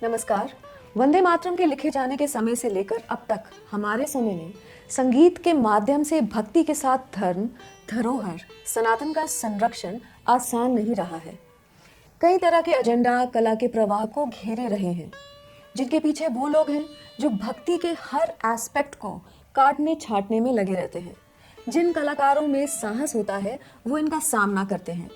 नमस्कार। वंदे मातरम के लिखे जाने के समय से लेकर अब तक हमारे समय में संगीत के माध्यम से भक्ति के साथ धर्म, धरोहर, सनातन का संरक्षण आसान नहीं रहा है। कई तरह के एजेंडा कला के प्रवाह को घेरे रहे हैं, जिनके पीछे वो लोग हैं जो भक्ति के हर एस्पेक्ट को काटने छाटने में लगे रहते हैं। जिन कलाकारों में साहस होता है वो इनका सामना करते हैं,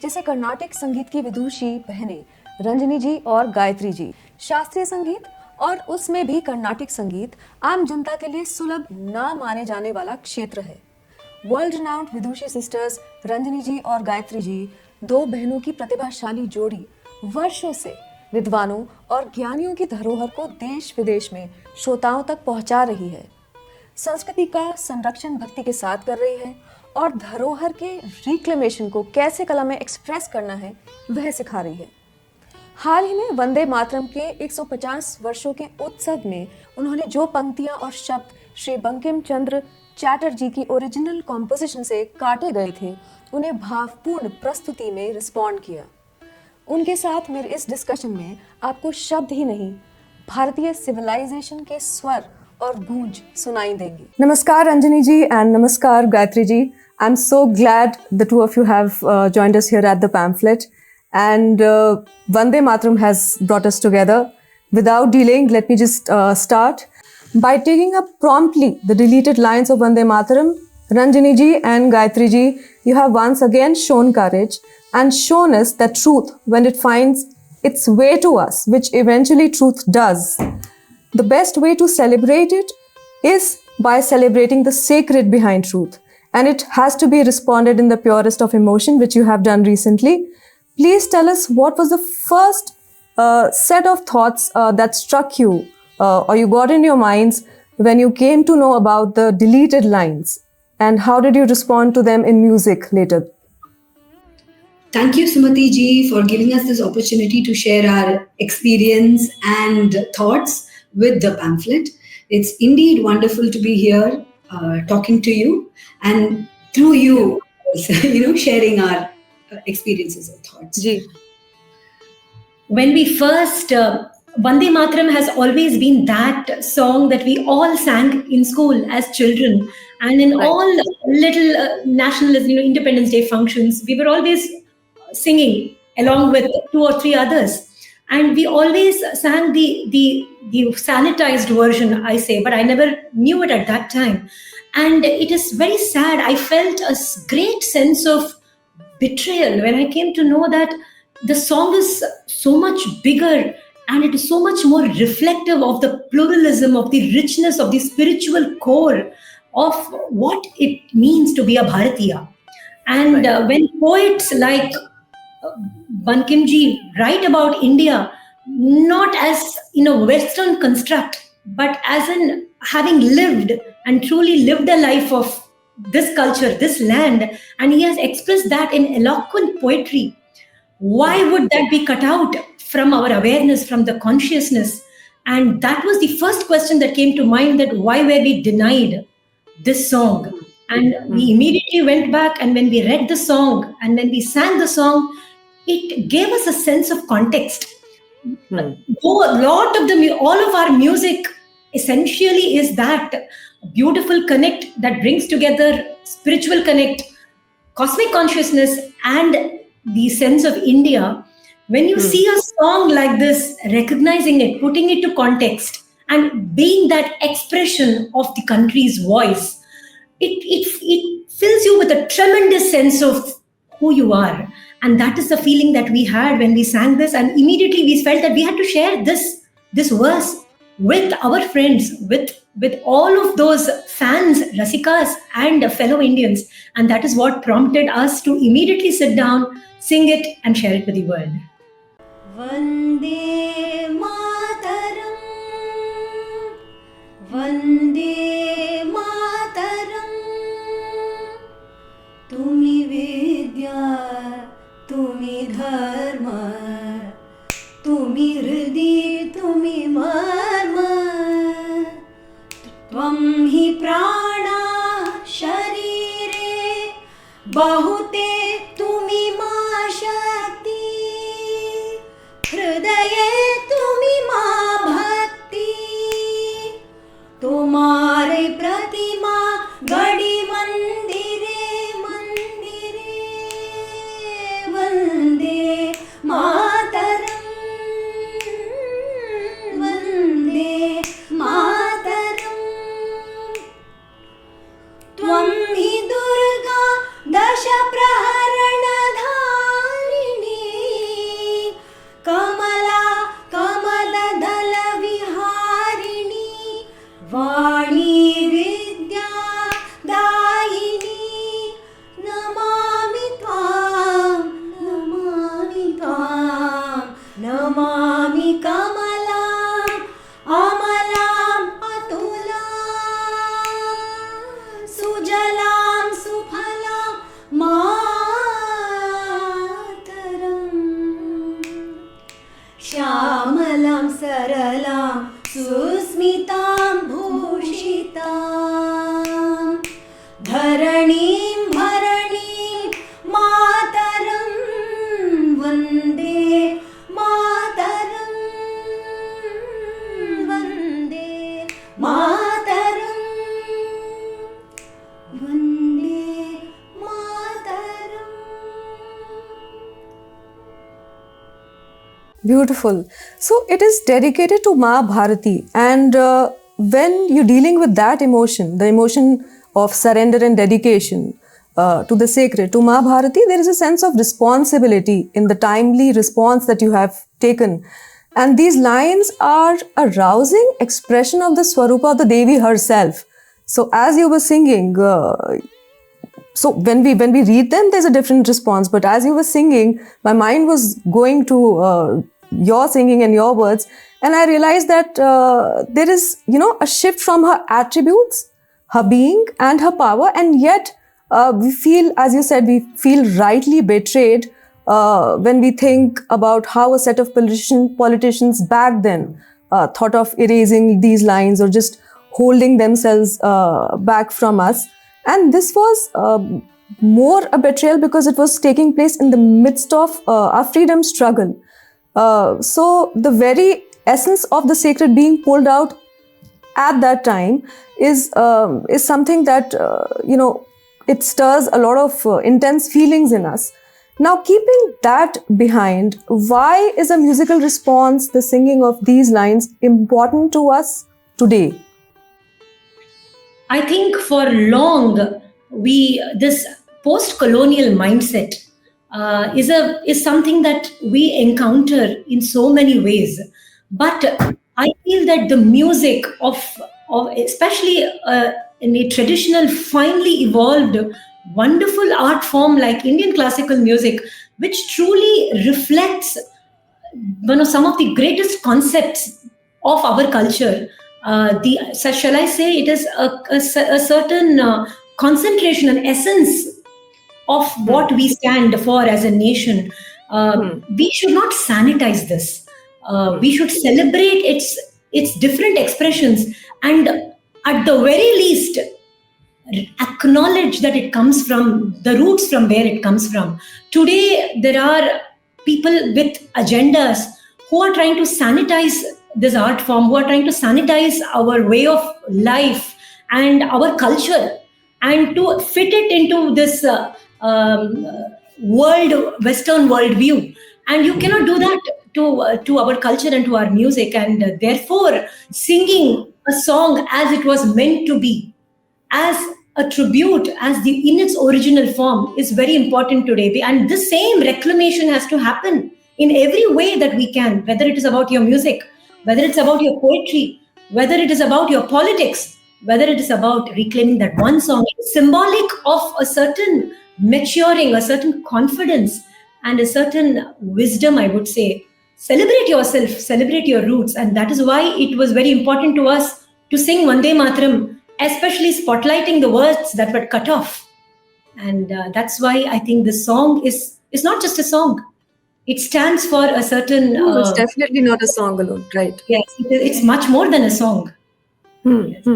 जैसे कर्नाटक संगीत की विदुषी बहनें रंजनी जी और गायत्री जी। शास्त्रीय संगीत और उसमें भी कर्नाटक संगीत आम जनता के लिए सुलभ ना माने जाने वाला क्षेत्र है। वर्ल्ड रिनाउंड विदुषी सिस्टर्स रंजनी जी और गायत्री जी, दो बहनों की प्रतिभाशाली जोड़ी, वर्षों से विद्वानों और ज्ञानियों की धरोहर को देश विदेश में श्रोताओं तक पहुंचा रही है। संस्कृति का संरक्षण भक्ति के साथ कर रही है और धरोहर के रिक्लेमेशन को कैसे कला में एक्सप्रेस करना है वह सिखा रही है। हाल ही में वंदे मातरम के 150 वर्षों के उत्सव में उन्होंने जो पंक्तियां और शब्द श्री बंकिम चंद्र चैटर्जी की ओरिजिनल कॉम्पोजिशन से काटे गए थे, उन्हें भावपूर्ण प्रस्तुति में रिस्पॉन्ड किया। उनके साथ मेरे इस डिस्कशन में आपको शब्द ही नहीं, भारतीय सिविलाइजेशन के स्वर और गूंज सुनाई देंगी। नमस्कार Ranjani ji and namaskar Gayatri ji. I am so glad the two of you have joined us here at the pamphlet and Vande Matram has brought us together. Without delaying, let me just start by taking up promptly the deleted lines of Vande Matram. Ranjani ji and Gayatri ji, you have once again shown courage and shown us that truth, when it finds its way to us, which eventually truth does, the best way to celebrate it is by celebrating the sacred behind truth, and it has to be responded in the purest of emotion, which you have done recently. Please tell us what was the first set of thoughts that struck you or you got in your minds when you came to know about the deleted lines, and how did you respond to them in music later? Thank you, Sumati ji, for giving us this opportunity to share our experience and thoughts with the pamphlet. It's indeed wonderful to be here talking to you, and through you, sharing our experiences and thoughts. जी, When we first, Vande Matram has always been that song that we all sang in school as children, and in Right. all little national, Independence Day functions, we were always singing along with two or three others, and we always sang the sanitized version, I say, but I never knew it at that time, and it is very sad. I felt a great sense of betrayal when I came to know that the song is so much bigger and it is so much more reflective of the pluralism, of the richness, of the spiritual core of what it means to be a Bharatiya. And when poets like Bankim ji write about India, not as in a Western construct, but as in having lived and truly lived a life of this culture, this land, and he has expressed that in eloquent poetry. Why would that be cut out from our awareness, from the consciousness? And that was the first question that came to mind, that why were we denied this song? And we immediately went back, and when we read the song and when we sang the song, it gave us a sense of context. Though a lot of all of our music essentially is that beautiful connect that brings together spiritual connect, cosmic consciousness, and the sense of India. When you see a song like this, recognizing it, putting it to context, and being that expression of the country's voice, it fills you with a tremendous sense of who you are. And that is the feeling that we had when we sang this. And immediately we felt that we had to share this verse with our friends, with all of those fans, Rasikas, and fellow Indians. And that is what prompted us to immediately sit down, sing it, and share it with the world. Vande mataram, Vande mataram, Tumi vidya, Tumi dharma, Tumi hridi, Tumi marma, Tvam hi prana sharire, Bahute Tumi ma shakti, Hridaye Tumi Beautiful. So it is dedicated to Ma Bharati, and when you're dealing with that emotion, the emotion of surrender and dedication to the sacred, to Ma Bharati, there is a sense of responsibility in the timely response that you have taken. And these lines are a rousing expression of the Swarupa of the Devi herself. So as you were singing, so when we read them, there's a different response. But as you were singing, my mind was going to your singing and your words, and I realized that there is, a shift from her attributes, her being, and her power, and yet we feel, as you said, we feel rightly betrayed when we think about how a set of politicians back then thought of erasing these lines or just holding themselves back from us. And this was more a betrayal because it was taking place in the midst of our freedom struggle. So the very essence of the sacred being pulled out at that time is something that, it stirs a lot of intense feelings in us. Now, keeping that behind, why is a musical response, the singing of these lines, important to us today? I think for long, this post-colonial mindset is something that we encounter in so many ways. But I feel that the music of especially in a traditional, finely evolved, wonderful art form like Indian classical music, which truly reflects some of the greatest concepts of our culture. Shall I say, it is a certain concentration and essence of what we stand for as a nation. We should not sanitize this. We should celebrate its different expressions, and at the very least, acknowledge that it comes from the roots from where it comes from. Today, there are people with agendas who are trying to sanitize this art form, who are trying to sanitize our way of life and our culture, and to fit it into this Western world view. And you cannot do that to our culture and to our music. And therefore, singing a song as it was meant to be, as a tribute, in its original form, is very important today. And the same reclamation has to happen in every way that we can, whether it is about your music, whether it's about your poetry, whether it is about your politics, whether it is about reclaiming that one song. It's symbolic of a certain maturing, a certain confidence, and a certain wisdom, I would say. Celebrate yourself, celebrate your roots. And that is why it was very important to us to sing Vande Matram, especially spotlighting the words that were cut off. And that's why I think this song is not just a song. It stands for a certain... No, it's definitely not a song alone, right? Yes, it's much more than a song. Yes.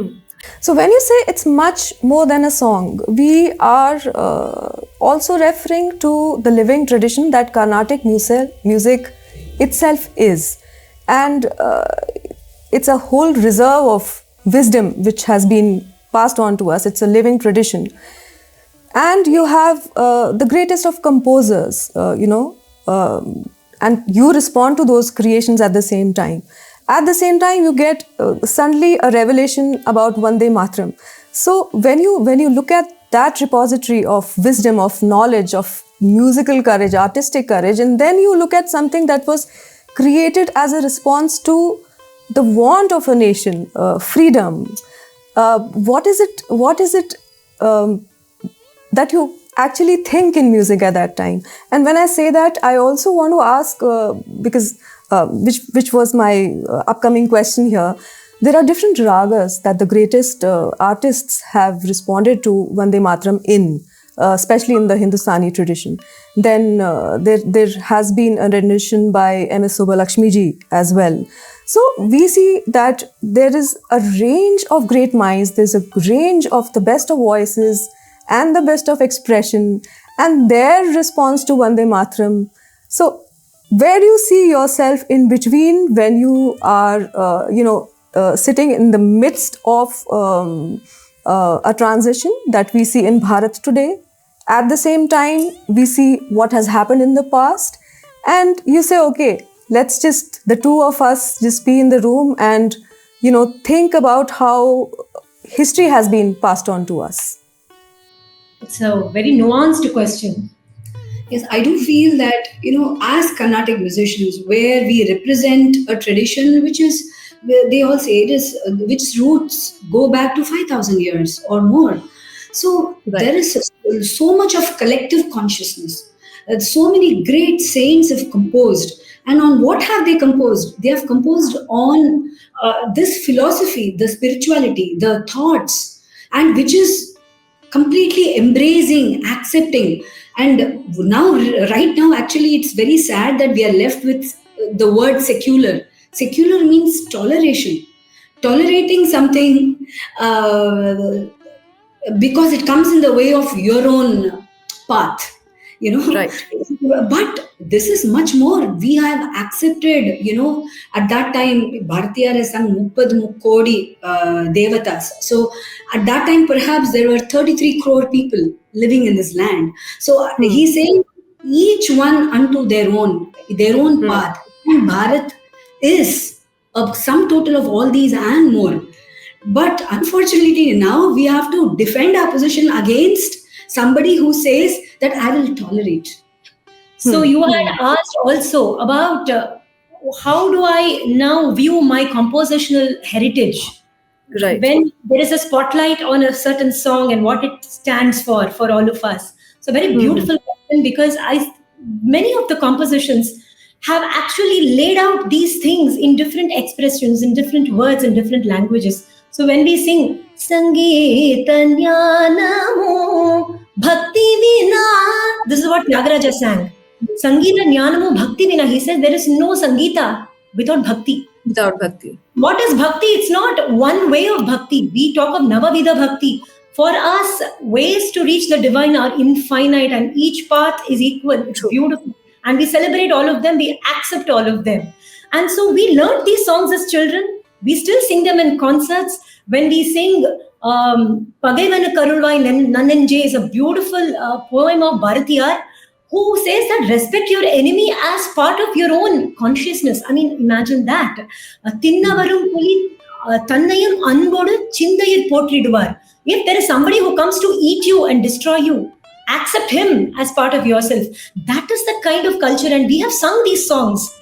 So when you say it's much more than a song, we are also referring to the living tradition that Carnatic music itself is. And it's a whole reserve of wisdom which has been passed on to us. It's a living tradition. And you have the greatest of composers, and you respond to those creations at the same time. At the same time, you get suddenly a revelation about Vande Matram. So when you look at that repository of wisdom, of knowledge, of musical courage, artistic courage, and then you look at something that was created as a response to the want of a nation, freedom. What is it that you actually think in music at that time? And when I say that, I also want to ask, because which was my upcoming question here, there are different ragas that the greatest artists have responded to Vande Matram in, especially in the Hindustani tradition. Then there has been a rendition by M.S. Subbalakshmi ji as well. So we see that there is a range of great minds, there's a range of the best of voices and the best of expression and their response to Vande Matram. So where do you see yourself in between when you are, sitting in the midst of a transition that we see in Bharat today? At the same time, we see what has happened in the past, and you say, okay, let's just, the two of us, just be in the room and, think about how history has been passed on to us. It's a very nuanced question. Yes, I do feel that, as Carnatic musicians, where we represent a tradition which is, where they all say it is, which roots go back to 5,000 years or more. So there is so much of collective consciousness. So many great saints have composed. And on what have they composed? They have composed on this philosophy, the spirituality, the thoughts, and which is completely embracing, accepting. And now, right now, actually, it's very sad that we are left with the word secular. Secular means toleration. Tolerating something because it comes in the way of your own path. Right. But this is much more. We have accepted, at that time Bharatiya has sung Muppad Mukkodi Devatas. So at that time perhaps there were 33 crore people living in this land. So he's saying each one unto their own path. And Bharat is a sum total of all these and more. But unfortunately now we have to defend our position against somebody who says that I will tolerate. So you had asked also about how do I now view my compositional heritage? Right. When there is a spotlight on a certain song and what it stands for all of us. So very beautiful question, because many of the compositions have actually laid out these things in different expressions, in different words, in different languages. So when we sing Sangeeta Jnanamu Bhakti Vina, this is what Tyagaraja sang. Sangeeta Jnanamu Bhakti Vina. He says there is no Sangeeta without Bhakti. Without Bhakti. What is Bhakti? It's not one way of Bhakti. We talk of Navavida Bhakti. For us, ways to reach the divine are infinite and each path is equal. It's beautiful. And we celebrate all of them. We accept all of them. And so we learned these songs as children. We still sing them in concerts. When we sing Pagayvana Karulvai Nanenje is a beautiful poem of Bharatiyar, who says that respect your enemy as part of your own consciousness. I mean, imagine that. Tinnavarum puli tannayam anbodu chindayir potriduvar. If there is somebody who comes to eat you and destroy you, accept him as part of yourself. That is the kind of culture, and we have sung these songs.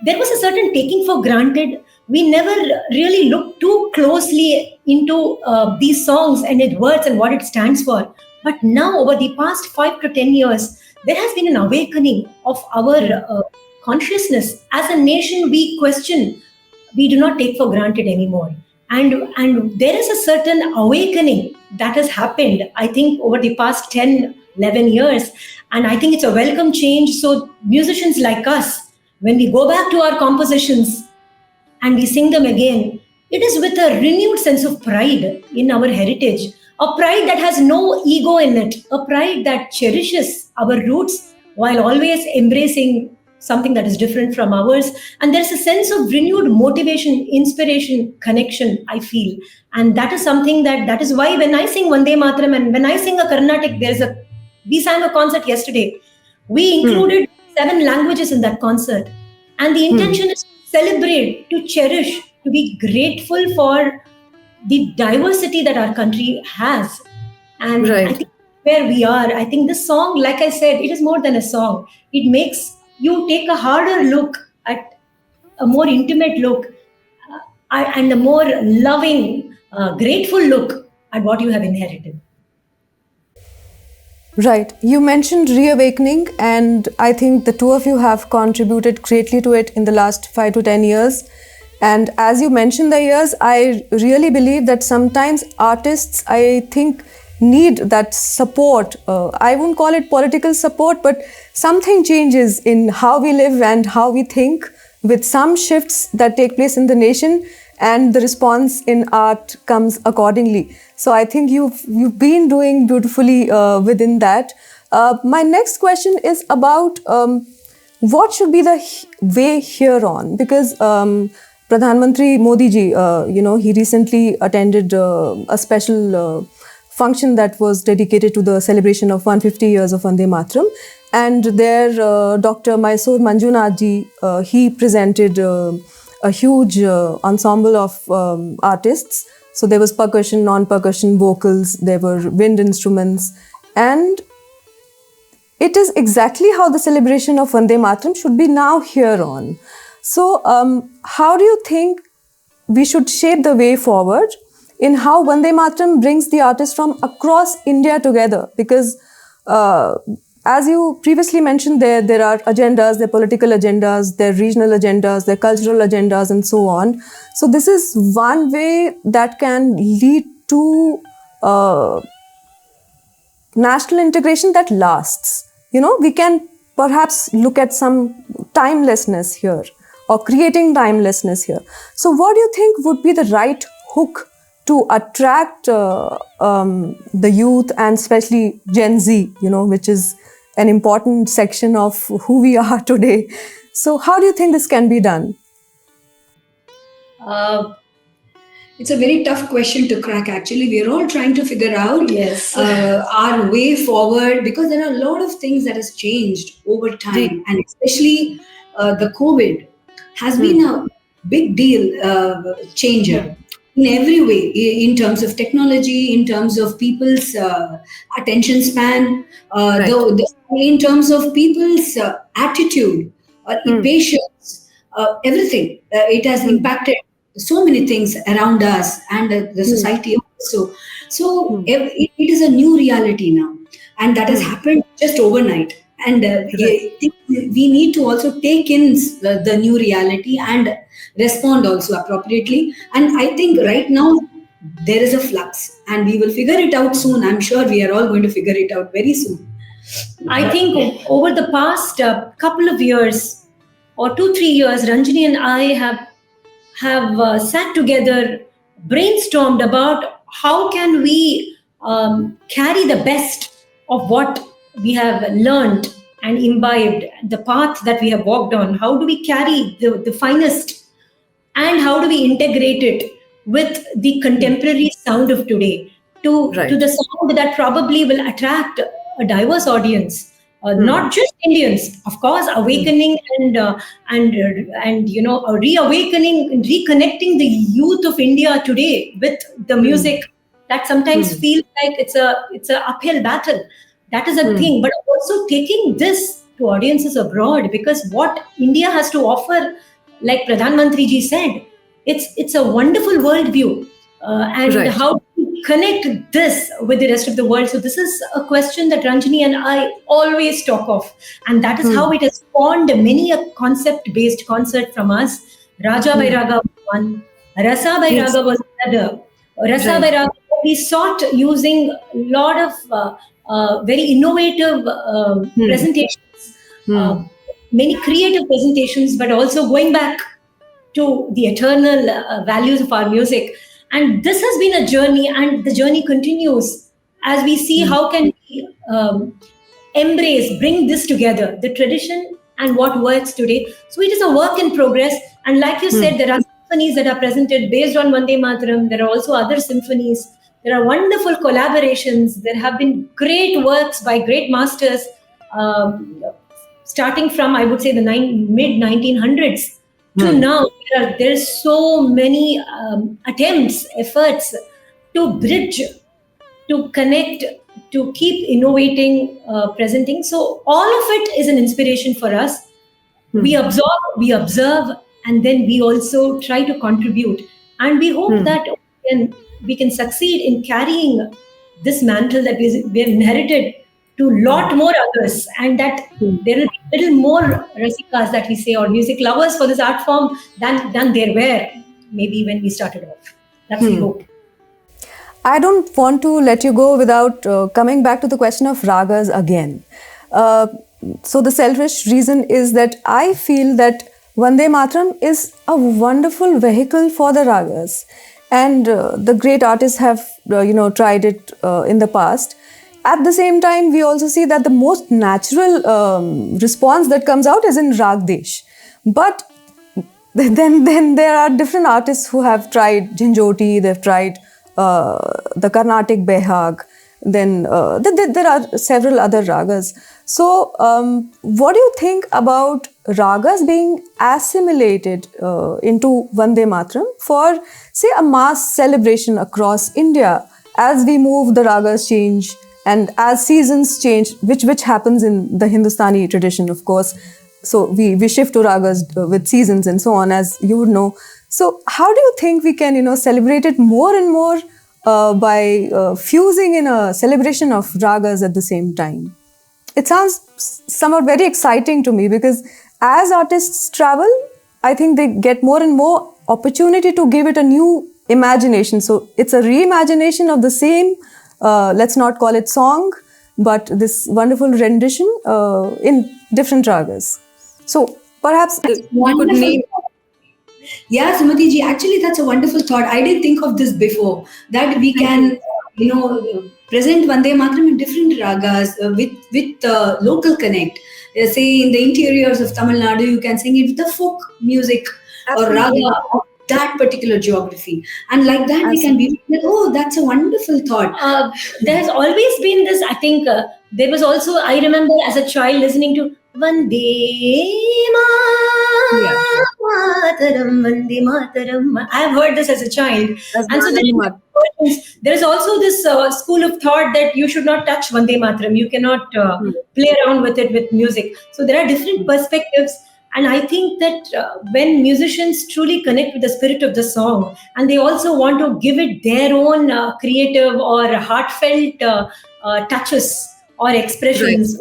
There was a certain taking for granted. We never really looked too closely into these songs and its words and what it stands for. But now, over the past 5 to 10 years, there has been an awakening of our consciousness. As a nation, we question, we do not take for granted anymore. And there is a certain awakening that has happened, I think, over the past 10, 11 years. And I think it's a welcome change. So musicians like us, when we go back to our compositions and we sing them again, it is with a renewed sense of pride in our heritage, a pride that has no ego in it, a pride that cherishes our roots while always embracing something that is different from ours. And there's a sense of renewed motivation, inspiration, connection, I feel. And that is something that is why when I sing Vande Matram and when I sing a Carnatic, we sang a concert yesterday. We included 7 languages in that concert. And the intention is to celebrate, to cherish, to be grateful for the diversity that our country has. And I think where we are, I think this song, like I said, it is more than a song. It makes you take a harder look at a more intimate look and a more loving, grateful look at what you have inherited. Right. You mentioned reawakening, and I think the two of you have contributed greatly to it in the last 5 to 10 years. And as you mentioned the years, I really believe that sometimes artists, I think, need that support. I wouldn't call it political support, but something changes in how we live and how we think, with some shifts that take place in the nation, and the response in art comes accordingly. So I think you've been doing beautifully within that. My next question is about what should be the way here on, because Pradhan Mantri Modi ji, he recently attended a special function that was dedicated to the celebration of 150 years of Vande Matram. And there, Dr. Mysore Manjunath ji, he presented a huge ensemble of artists. So there was percussion, non-percussion, vocals, there were wind instruments, and it is exactly how the celebration of Vande Matram should be now here on. So how do you think we should shape the way forward in how Vande Matram brings the artists from across India together? Because as you previously mentioned, there are agendas, there are political agendas, there are regional agendas, there are cultural agendas, and so on. So this is one way that can lead to national integration that lasts. We can perhaps look at some timelessness here, or creating timelessness here. So what do you think would be the right hook to attract the youth, and especially Gen Z, which is an important section of who we are today? So how do you think this can be done? It's a very tough question to crack, actually. We're all trying to figure out our way forward, because there are a lot of things that has changed over time. And especially the COVID has been a big deal changer in every way, in terms of technology, in terms of people's attention span, in terms of people's attitude, patience, everything. It has impacted so many things around us and the society also. So it is a new reality now, and that has happened just overnight. And we need to also take in the new reality and respond also appropriately. And I think right now there is a flux, and we will figure it out soon. I'm sure we are all going to figure it out very soon. I think over the past couple of years, or 2-3 years, Ranjini and I have sat together, brainstormed about how can we carry the best of what we have learned and imbibed, the path that we have walked on. How do we carry the finest, and how do we integrate it with the contemporary sound of today to the sound that probably will attract a diverse audience, not just Indians, of course, awakening and reawakening and reconnecting the youth of India today with the music that sometimes feels like it's a uphill battle. That is a thing, but also taking this to audiences abroad, because what India has to offer, like Pradhan Mantri ji said, it's a wonderful worldview, and how do we connect this with the rest of the world? So this is a question that Ranjini and I always talk of, and that is how it has spawned many a concept-based concert from us. Raja by Raga was one, Rasa by Raga was another. Rasa by Raga, we sought using a lot of very innovative presentations, many creative presentations, but also going back to the eternal values of our music. And this has been a journey, and the journey continues as we see how can we bring this together, the tradition and what works today. So it is a work in progress. And like you said, there are symphonies that are presented based on Vande Matram. There are also other symphonies. There are wonderful collaborations. There have been great works by great masters, starting from, I would say, the mid-1900s to now. There's so many attempts, efforts to bridge, to connect, to keep innovating, presenting. So all of it is an inspiration for us. We absorb, we observe, and then we also try to contribute. And we hope that we can succeed in carrying this mantle that we have inherited to a lot more others, and that there will be a little more rasikas, that we say, or music lovers for this art form than there were maybe when we started off. That's the hope. I don't want to let you go without coming back to the question of ragas again. So the selfish reason is that I feel that Vande Matram is a wonderful vehicle for the ragas. And the great artists have, tried it in the past. At the same time, we also see that the most natural response that comes out is in Rag Desh. But then there are different artists who have tried Jhinjhoti, they've tried the Carnatic Behag, then there are several other ragas. So, what do you think about ragas being assimilated into Vande Matram for, say, a mass celebration across India? As we move, the ragas change, and as seasons change, which happens in the Hindustani tradition, of course. So we shift to ragas with seasons and so on, as you would know. So how do you think we can celebrate it more and more by fusing in a celebration of ragas at the same time? It sounds somewhat very exciting to me, because as artists travel, I think they get more and more opportunity to give it a new imagination. So it's a reimagination of the same, let's not call it song, but this wonderful rendition in different ragas. So perhaps you could name. Yeah, Sumati ji, actually that's a wonderful thought. I didn't think of this before, that we can, present Vande Mataram in different ragas with local connect. Say in the interiors of Tamil Nadu, you can sing it with the folk music or raga of that particular geography. And like that, we can be like, oh, that's a wonderful thought. There has always been this, I think, there was also, I remember as a child listening to Vande Mataram, Vande Mataram. I have heard this as a child. And so there is also this school of thought that you should not touch Vande Mataram. You cannot play around with it with music. So there are different perspectives. And I think that when musicians truly connect with the spirit of the song, and they also want to give it their own creative or heartfelt touches or expressions,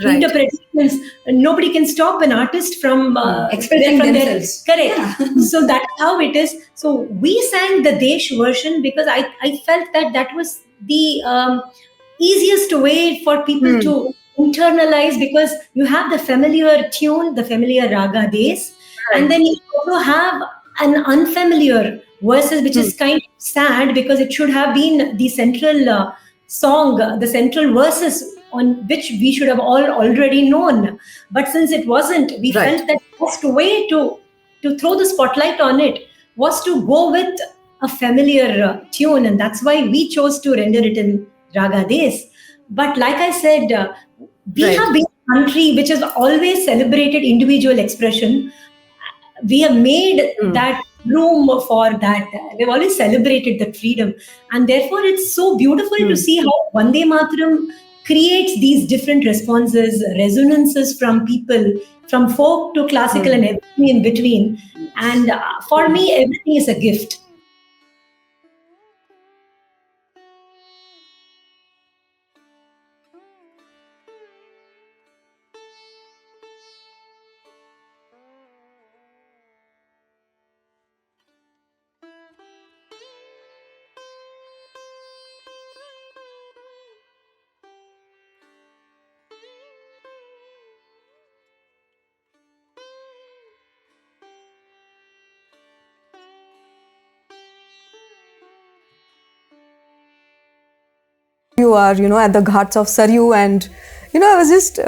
interpretations, nobody can stop an artist from expressing themselves. Correct. Yeah. So that's how it is. So we sang the Desh version because I felt that was the easiest way for people to internalize, because you have the familiar tune, the familiar raga des, and then you also have an unfamiliar verses, which is kind of sad, because it should have been the central song, the central verses on which we should have all already known. But since it wasn't, we felt that the best way to throw the spotlight on it was to go with a familiar tune, and that's why we chose to render it in raga des. But like I said, we have been a country which has always celebrated individual expression. We have made that room for that. We've always celebrated that freedom. And therefore, it's so beautiful to see how Vande Mataram creates these different responses, resonances from people, from folk to classical and everything in between. And for me, everything is a gift. You are, at the ghats of Saryu, and, I was just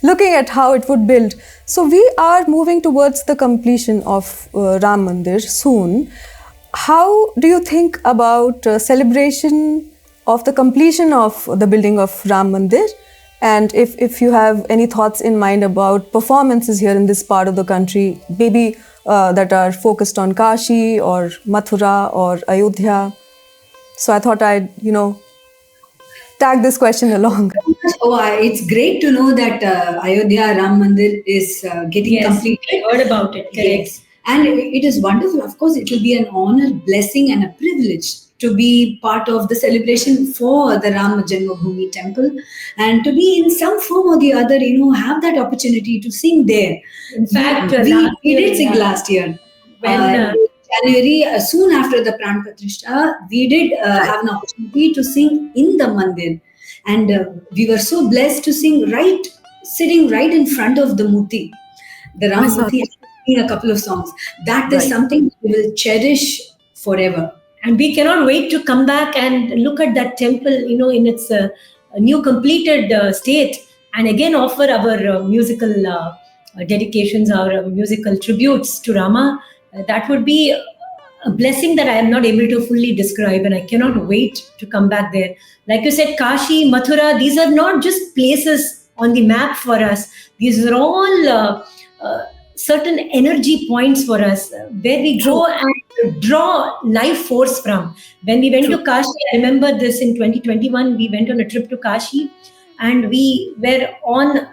looking at how it would build. So we are moving towards the completion of Ram Mandir soon. How do you think about celebration of the completion of the building of Ram Mandir? And if you have any thoughts in mind about performances here in this part of the country, maybe that are focused on Kashi or Mathura or Ayodhya. So I thought I'd, tag this question along. Oh, it's great to know that Ayodhya Ram Mandir is getting completed. I heard about it. Correct. Yes. And it is wonderful. Of course, it will be an honor, blessing, and a privilege to be part of the celebration for the Ram Janmabhoomi temple, and to be in some form or the other, have that opportunity to sing there. In fact, we did sing last year. When January, soon after the Pran Pratishtha, we did have an opportunity to sing in the mandir, and we were so blessed to sing sitting right in front of the Murti, the Ram Murti, and sing a couple of songs. That is something we will cherish forever. And we cannot wait to come back and look at that temple, in its new completed state, and again offer our musical dedications, our musical tributes to Rama. That would be a blessing that I am not able to fully describe, and I cannot wait to come back there. Like you said, Kashi, Mathura, these are not just places on the map for us. These are all certain energy points for us, where we go and draw life force from. When we went to Kashi, I remember this in 2021, we went on a trip to Kashi, and we were on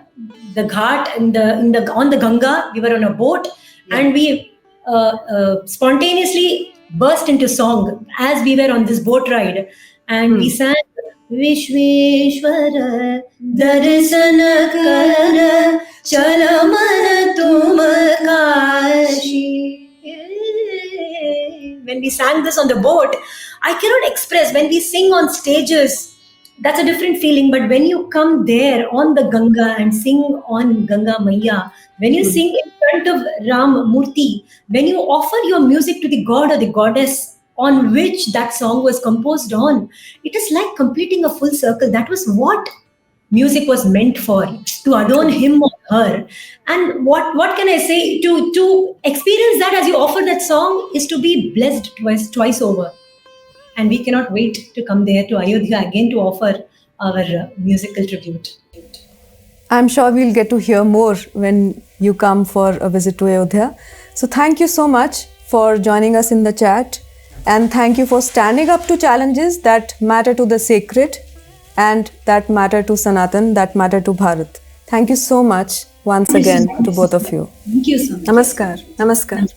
the ghat on the Ganga. We were on a boat, and we spontaneously burst into song as we were on this boat ride, and we sang Vishveshwara darsana kara chalamana tum kashi. When we sang this on the boat, I cannot express. When we sing on stages, that's a different feeling. But when you come there on the Ganga and sing on Ganga Maiya, when you sing in front of Ram Murti, when you offer your music to the god or the goddess on which that song was composed on, it is like completing a full circle. That was what music was meant for, to adorn him or her. And what can I say? To experience that as you offer that song is to be blessed twice over. And we cannot wait to come there to Ayodhya again to offer our musical tribute. I'm sure we'll get to hear more when you come for a visit to Ayodhya. So thank you so much for joining us in the chat, and thank you for standing up to challenges that matter to the sacred and that matter to Sanatan, that matter to Bharat. Thank you so much once again to both of you. Thank you so much. Namaskar. Namaskar.